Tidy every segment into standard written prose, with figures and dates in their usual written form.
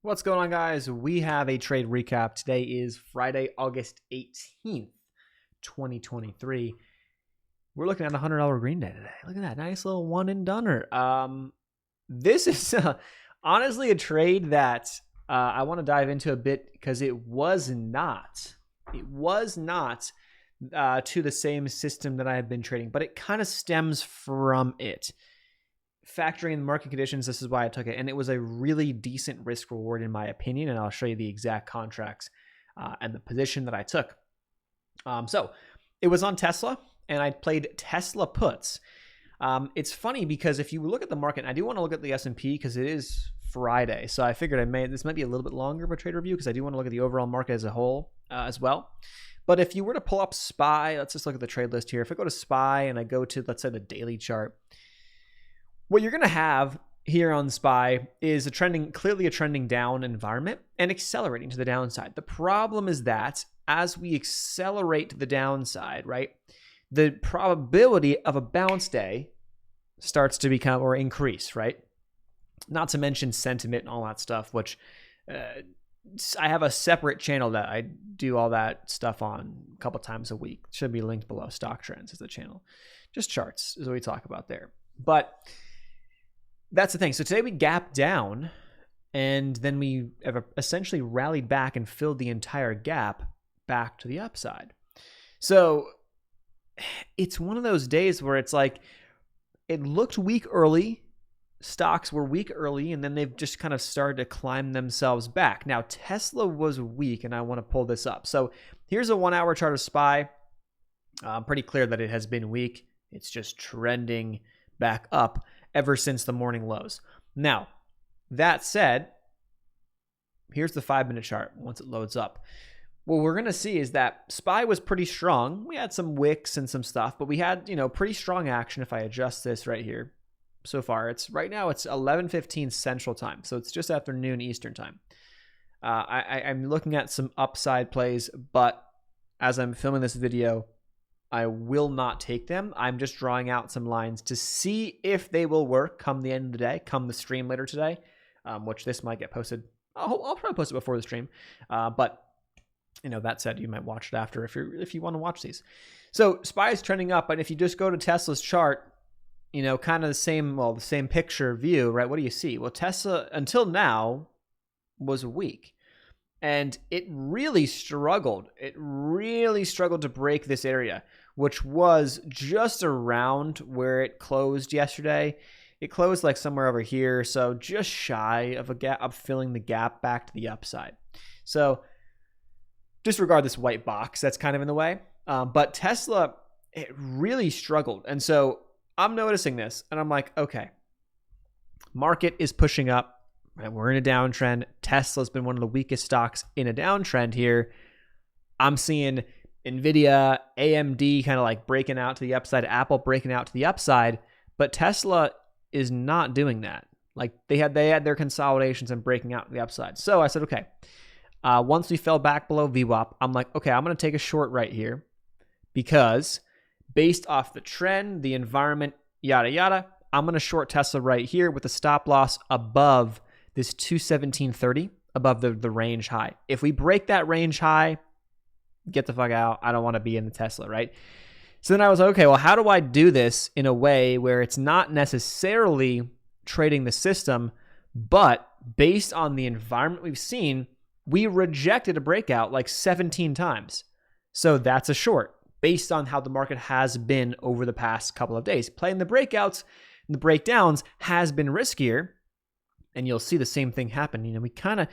What's going on, guys? We have a trade recap. Today is Friday, August 18th, 2023. We're looking at a $100 green day today. Look at that. Nice little one and doneer. This is honestly a trade that I want to dive into a bit because it was not to the same system that I have been trading, but it kind of stems from it. Factoring in the market conditions, this is why I took it, and it was a really decent risk reward in my opinion, and I'll show you the exact contracts and the position that I took. So it was on Tesla, and I played Tesla puts. It's funny because if you look at the market, and I do want to look at the S&P because it is Friday, so I figured this might be a little bit longer of a trade review because I do want to look at the overall market as a whole as well. But if you were to pull up SPY, let's just look at the trade list here. If I go to SPY and I go to, let's say, the daily chart, what you're going to have here on SPY is clearly a trending down environment and accelerating to the downside. The problem is that as we accelerate to the downside, right, the probability of a bounce day starts to become or increase, right? Not to mention sentiment and all that stuff, which I have a separate channel that I do all that stuff on a couple times a week. It should be linked below. Stock Trends is the channel. Just charts is what we talk about there. But that's the thing. So today we gapped down, and then we have essentially rallied back and filled the entire gap back to the upside. So it's one of those days where it's like it looked weak early. Stocks were weak early, and then they've just kind of started to climb themselves back. Now, Tesla was weak, and I want to pull this up. So here's a 1 hour chart of SPY. Pretty clear that it has been weak. It's just trending back up ever since the morning lows. Now, that said, here's the 5-minute chart once it loads up. What we're going to see is that SPY was pretty strong. We had some wicks and some stuff, but we had, pretty strong action. If I adjust this right here, so far, right now it's 11:15 Central Time, so it's just after noon Eastern Time. I'm looking at some upside plays, but as I'm filming this video, I will not take them. I'm just drawing out some lines to see if they will work come the end of the day, come the stream later today, which this might get posted. I'll probably post it before the stream. But that said, you might watch it after if you want to watch these. So SPY is trending up, but if you just go to Tesla's chart, kind of the same picture view, right? What do you see? Well, Tesla until now was weak. And it really struggled. It really struggled to break this area, which was just around where it closed yesterday. It closed like somewhere over here, so just shy of a gap, of filling the gap back to the upside. So disregard this white box that's kind of in the way. But Tesla, it really struggled. And so I'm noticing this, and I'm like, okay, market is pushing up. Right, we're in a downtrend. Tesla's been one of the weakest stocks in a downtrend here. I'm seeing Nvidia, AMD kind of like breaking out to the upside, Apple breaking out to the upside, but Tesla is not doing that. Like they had their consolidations and breaking out to the upside. So I said, okay, once we fell back below VWAP, I'm like, okay, I'm going to take a short right here because based off the trend, the environment, yada, yada, I'm going to short Tesla right here with a stop loss above this 217.30 above the range high. If we break that range high, get the fuck out. I don't want to be in the Tesla, right? So then I was like, okay, well, how do I do this in a way where it's not necessarily trading the system, but based on the environment we've seen, we rejected a breakout like 17 times. So that's a short based on how the market has been over the past couple of days. Playing the breakouts and the breakdowns has been riskier. And you'll see the same thing happen. We kind of,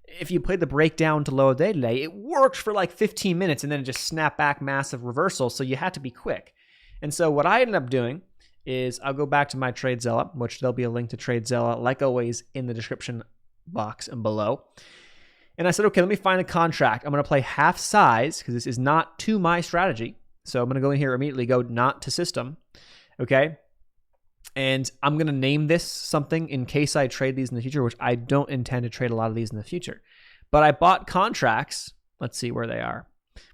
if you play the breakdown to low day today, it worked for like 15 minutes and then it just snapped back, massive reversal. So you had to be quick. And so what I ended up doing is I'll go back to my TradeZella, which there'll be a link to TradeZella, like always, in the description box and below. And I said, okay, let me find a contract. I'm going to play half size because this is not to my strategy. So I'm going to go in here immediately, go not to system. Okay. And I'm going to name this something in case I trade these in the future, which I don't intend to trade a lot of these in the future. But I bought contracts. Let's see where they are.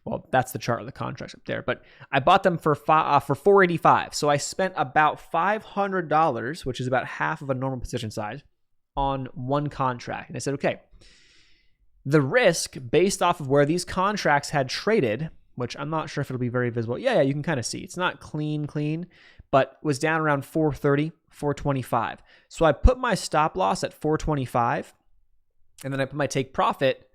Well, that's the chart of the contracts up there. But I bought them for $485. So I spent about $500, which is about half of a normal position size, on one contract. And I said, okay, the risk based off of where these contracts had traded, which I'm not sure if it'll be very visible. Yeah, you can kind of see. It's not clean, but was down around 430, 425. So I put my stop loss at 425, and then I put my take profit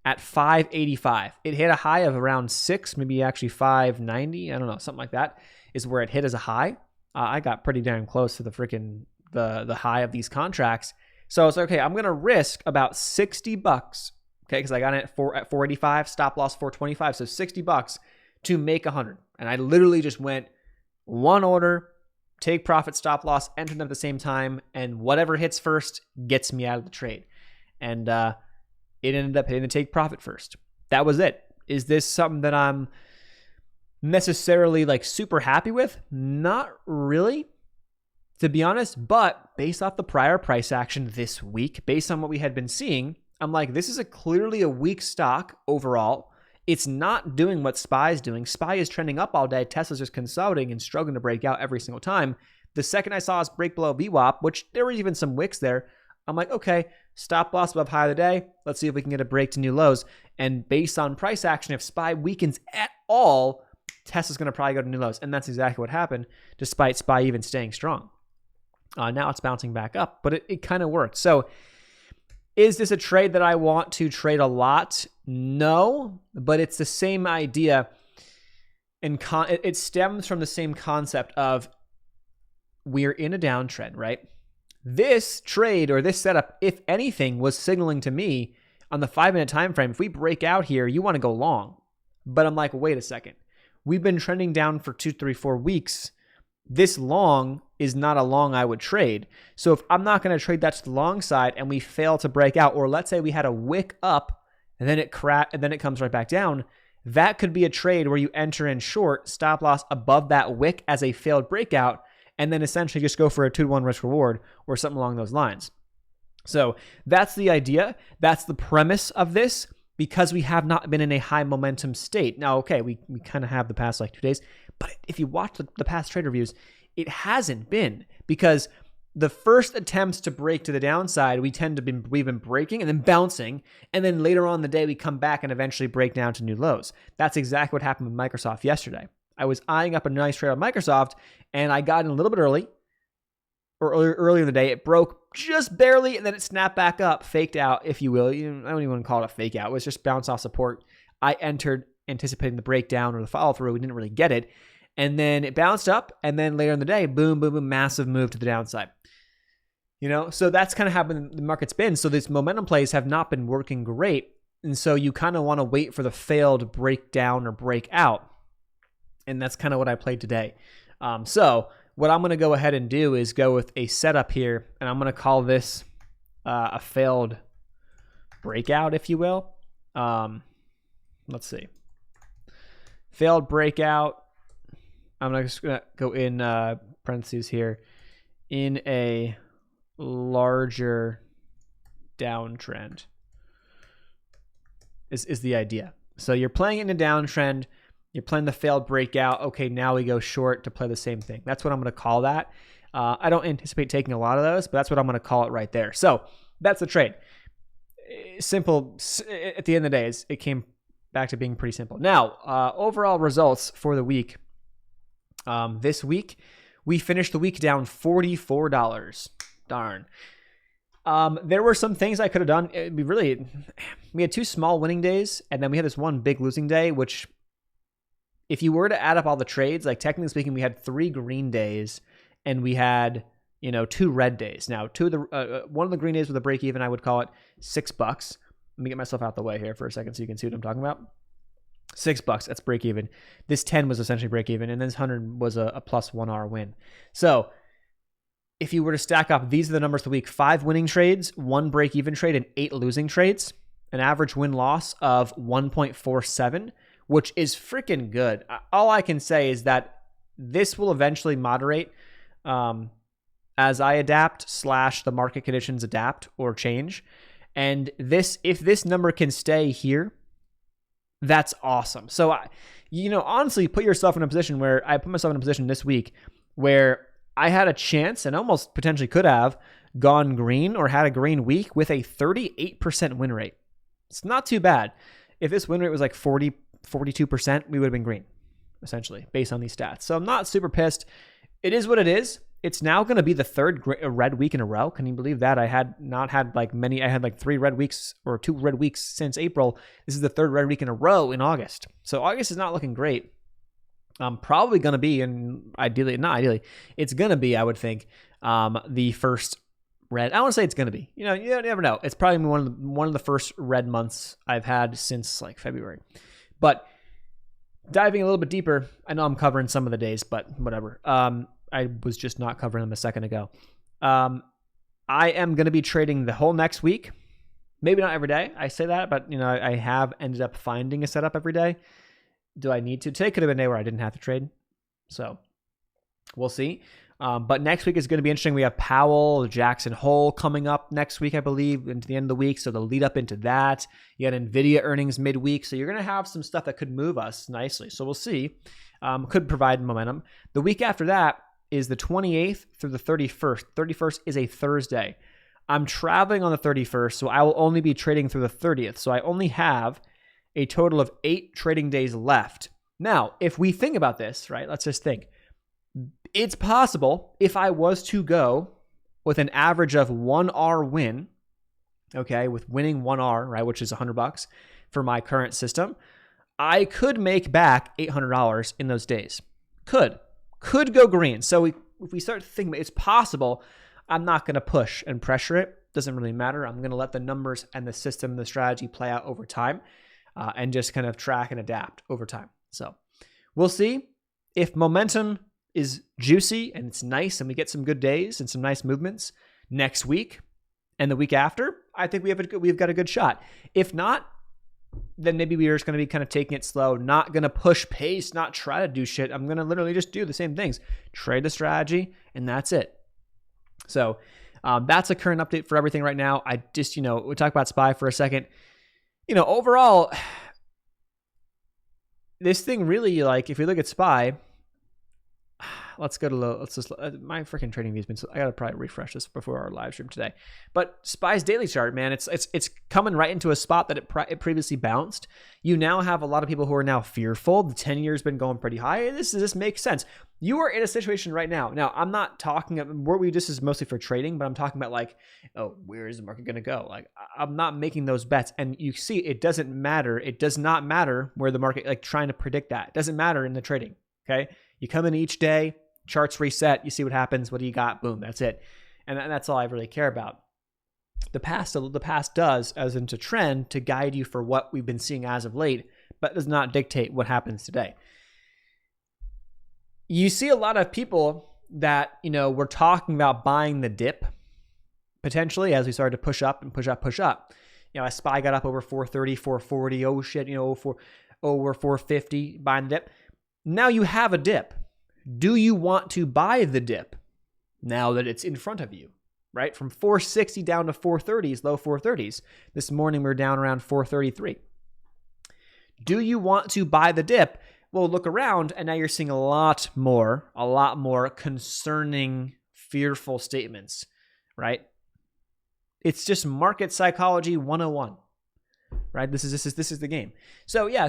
at 585. It hit a high of around 6, maybe actually 590. I don't know, something like that is where it hit as a high. I got pretty damn close to the freaking the high of these contracts. So I was like, okay, I'm gonna risk about $60. Okay, because I got it at 485, stop loss 425, so $60 to make 100. And I literally just went one order, take profit, stop loss, enter them at the same time, and whatever hits first gets me out of the trade. And it ended up hitting the take profit first. That was it. Is this something that I'm necessarily like super happy with? Not really, to be honest, but based off the prior price action this week, based on what we had been seeing, I'm like, this is clearly a weak stock overall. It's not doing what SPY is doing. SPY is trending up all day. Tesla's just consolidating and struggling to break out every single time. The second I saw us break below VWAP, which there were even some wicks there, I'm like, okay, stop loss above high of the day. Let's see if we can get a break to new lows. And based on price action, if SPY weakens at all, Tesla's going to probably go to new lows. And that's exactly what happened, despite SPY even staying strong. Now it's bouncing back up, but it kind of worked. So is this a trade that I want to trade a lot? No, but it's the same idea. And it stems from the same concept of we're in a downtrend, right? This trade or this setup, if anything, was signaling to me on the 5-minute time frame, if we break out here, you want to go long. But I'm like, wait a second. We've been trending down for 2, 3, 4 weeks. This long is not a long I would trade. So if I'm not going to trade that to the long side and we fail to break out, or let's say we had a wick up and then it comes right back down, that could be a trade where you enter in short, stop loss above that wick as a failed breakout, and then essentially just go for a 2-to-1 risk reward or something along those lines. So that's the idea. That's the premise of this, because we have not been in a high momentum state. Now, okay, we kind of have the past like 2 days, but if you watch the past trade reviews, it hasn't been, because the first attempts to break to the downside, we've been breaking and then bouncing, and then later on in the day, we come back and eventually break down to new lows. That's exactly what happened with Microsoft yesterday. I was eyeing up a nice trade on Microsoft, and I got in a little bit early, or earlier in the day. It broke just barely, and then it snapped back up, faked out, if you will. I don't even want to call it a fake out. It was just bounce off support. I entered anticipating the breakdown or the follow through. We didn't really get it. And then it bounced up, and then later in the day, boom, boom, boom, massive move to the downside. So that's kind of how the market's been. So these momentum plays have not been working great. And so you kind of want to wait for the failed breakdown or breakout. And that's kind of what I played today. So what I'm going to go ahead and do is go with a setup here, and I'm going to call this a failed breakout, if you will. Let's see. Failed breakout. I'm just going to go in parentheses here. In a larger downtrend is the idea. So you're playing in a downtrend. You're playing the failed breakout. Okay, now we go short to play the same thing. That's what I'm going to call that. I don't anticipate taking a lot of those, but that's what I'm going to call it right there. So that's the trade. Simple. At the end of the day, it came back to being pretty simple. Now, overall results for the week. This week, we finished the week down $44. Darn. There were some things I could have done. We had 2 small winning days, and then we had this one big losing day, which, if you were to add up all the trades, like technically speaking, we had 3 green days, and we had 2 red days. Now, one of the green days with a break even, I would call it $6. Let me get myself out the way here for a second so you can see what I'm talking about. $6, that's break even. This 10 was essentially break even, and this 100 was a plus 1R win. So if you were to stack up, these are the numbers of the week: 5 winning trades, 1 break even trade, and 8 losing trades. An average win loss of 1.47, which is freaking good. All I can say is that this will eventually moderate as I adapt / the market conditions adapt or change. And if this number can stay here, that's awesome. So, honestly, put yourself in a position where I put myself in a position this week where I had a chance, and almost potentially could have, gone green or had a green week with a 38% win rate. It's not too bad. If this win rate was like 40, 42%, we would have been green, essentially, based on these stats. So I'm not super pissed. It is what it is. It's now going to be the third red week in a row. Can you believe that? I had not had like many. I had like 3 red weeks or 2 red weeks since April. This is the third red week in a row in August. So August is not looking great. I'm probably going to be, and ideally, it's going to be, I would think, the first red. I want to say it's going to be. You never know. It's probably one of the first red months I've had since like February. But diving a little bit deeper, I know I'm covering some of the days, but whatever. I was just not covering them a second ago. I am going to be trading the whole next week. Maybe not every day. I say that, but I have ended up finding a setup every day. Do I need to? Today could have been a day where I didn't have to trade. So we'll see. But next week is going to be interesting. We have Powell, Jackson Hole coming up next week, I believe, into the end of the week. So the lead up into that. You got NVIDIA earnings midweek. So you're going to have some stuff that could move us nicely. So we'll see. Could provide momentum. The week after that is the 28th through the 31st. 31st is a Thursday. I'm traveling on the 31st, so I will only be trading through the 30th. So I only have a total of 8 trading days left. Now, if we think about this, right, let's just think. It's possible if I was to go with an average of 1R win, okay, with winning 1R, right, which is $100 for my current system, I could make back $800 in those days. Could go green. So if we start thinking it's possible, I'm not going to push and pressure it. Doesn't really matter. I'm going to let the numbers and the system, the strategy play out over time and just kind of track and adapt over time. So we'll see if momentum is juicy and it's nice and we get some good days and some nice movements next week and the week after. I think we've got a good shot. If not, then maybe we're just going to be kind of taking it slow, not going to push pace, not try to do shit. I'm going to literally just do the same things, trade the strategy, and that's it. So that's a current update for everything right now. I just, we'll talk about SPY for a second. Overall, this thing really, like, if we look at SPY, let's just, my freaking trading view has been, I got to probably refresh this before our live stream today. But SPY's daily chart, man, it's coming right into a spot that it previously bounced. You now have a lot of people who are now fearful. The 10-year has been going pretty high. This makes sense. You are in a situation right now. Now, I'm not talking, this is mostly for trading, but I'm talking about like, oh, where is the market going to go? Like, I'm not making those bets. And you see, it doesn't matter. It does not matter where the market, like trying to predict that. It doesn't matter in the trading, okay? You come in each day, charts reset, you see what happens, what do you got, boom, that's it. And that's all I really care about. The past does, as into trend, to guide you for what we've been seeing as of late, but does not dictate what happens today. You see a lot of people that, were talking about buying the dip, potentially, as we started to push up and push up. As SPY got up over 430, 440, oh shit, over 450, buying the dip. Now you have a dip. Do you want to buy the dip now that it's in front of you, right? From 460 down to 430s, low 430s. This morning we're down around 433. Do you want to buy the dip? Well, look around and now you're seeing a lot more concerning, fearful statements, right? It's just market psychology 101, right? This is the game. So yeah,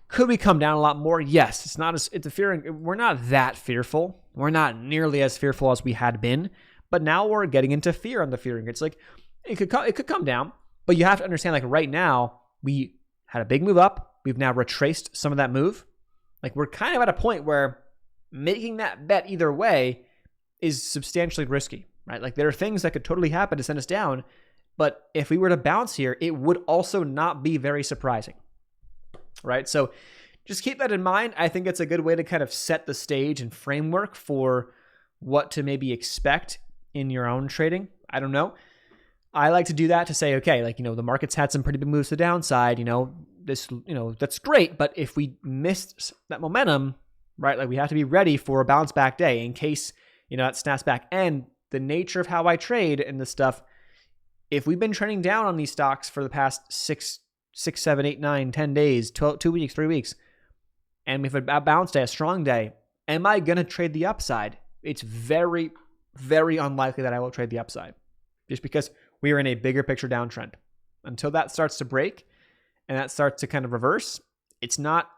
could we come down a lot more? Yes. It's a fearing. We're not that fearful. We're not nearly as fearful as we had been, but now we're getting into fear on the fearing. It's like, it could come down, but you have to understand, like right now, we had a big move up. We've now retraced some of that move. Like we're kind of at a point where making that bet either way is substantially risky, right? Like there are things that could totally happen to send us down, but if we were to bounce here, it would also not be very surprising, right? So just keep that in mind. I think it's a good way to kind of set the stage and framework for what to maybe expect in your own trading. I don't know. I like to do that to say, okay, like, the market's had some pretty big moves to the downside, that's great. But if we missed that momentum, right, like we have to be ready for a bounce back day in case, it snaps back. And the nature of how I trade and this stuff, if we've been trending down on these stocks for the past 6, 7, 8, 9, 10 days, 2 weeks, 3 weeks, and we've a bounce day, a strong day, am I going to trade the upside? It's very, very unlikely that I will trade the upside. just because we are in a bigger picture downtrend. Until that starts to break and that starts to kind of reverse,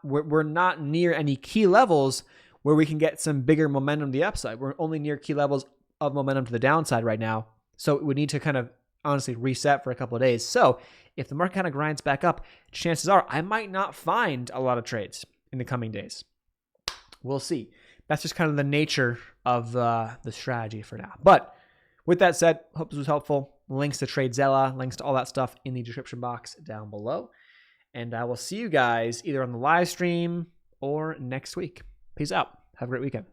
we're not near any key levels where we can get some bigger momentum to the upside. We're only near key levels of momentum to the downside right now. So we need to kind of honestly reset for a couple of days. So if the market kind of grinds back up, chances are I might not find a lot of trades in the coming days. We'll see. That's just kind of the nature of the strategy for now. But with that said, hope this was helpful. Links to TradeZella, links to all that stuff in the description box down below. And I will see you guys either on the live stream or next week. Peace out. Have a great weekend.